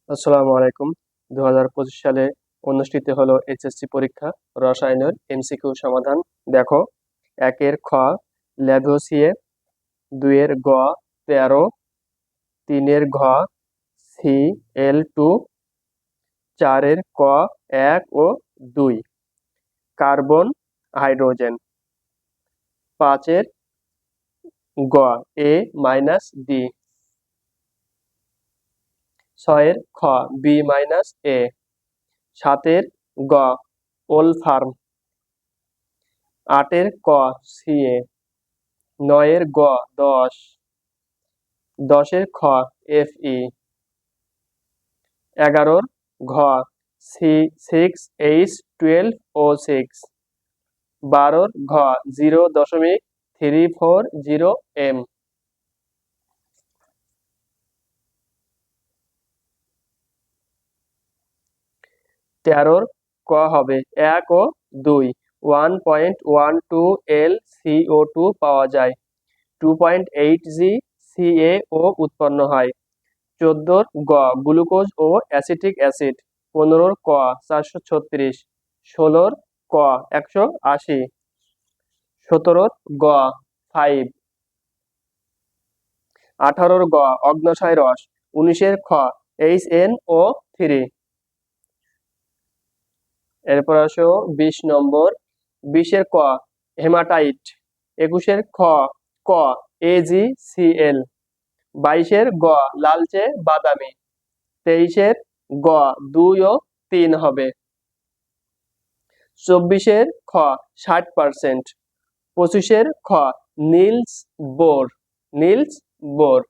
আসসালামু আলাইকুম। 2025 সালে অনুষ্ঠিত হলো এইচএসসি পরীক্ষা রসায়নের এমসিকিউ সমাধান। দেখো, 1 এর খ ল্যাভোসিয়ে, 2 এর গ 13, 3 এর ঘ Cl2, 4 এর ক 1 ও 2 কার্বন হাইড্রোজেন, 5 এর গ A-D, 6 এর খ B-A, 7 এর গ ওলফার্ম, 8 এর ক Ca, 9 এর গ 10, 10 এর খ Fe, 11 এর ঘ C6H12O6, 12 এর ঘ 0.340 M। 13 এর ক হবে 1 ও 2, 1.12 L CO2 পাওয়া যায়, 2.8 G CaO উৎপন্ন হয়। 14 এর গ গ্লুকোজ ও অ্যাসিটিক অ্যাসিড, 15 এর ক 436, 16 এর ক 180, 17 এর গ 5, 18 এর গ অগ্ন্যাশয় রস, 19 এর খ HNO3। এরপর আসো 20 নম্বর, 20 এর ক হেমাটাইট, 21 এর ক AgCl, 22 এর গ লালচে বাদামি, 23 এর গ 2 ও 3 হবে, 24 এর খ 60%, 25 এর খ নীলস বোর।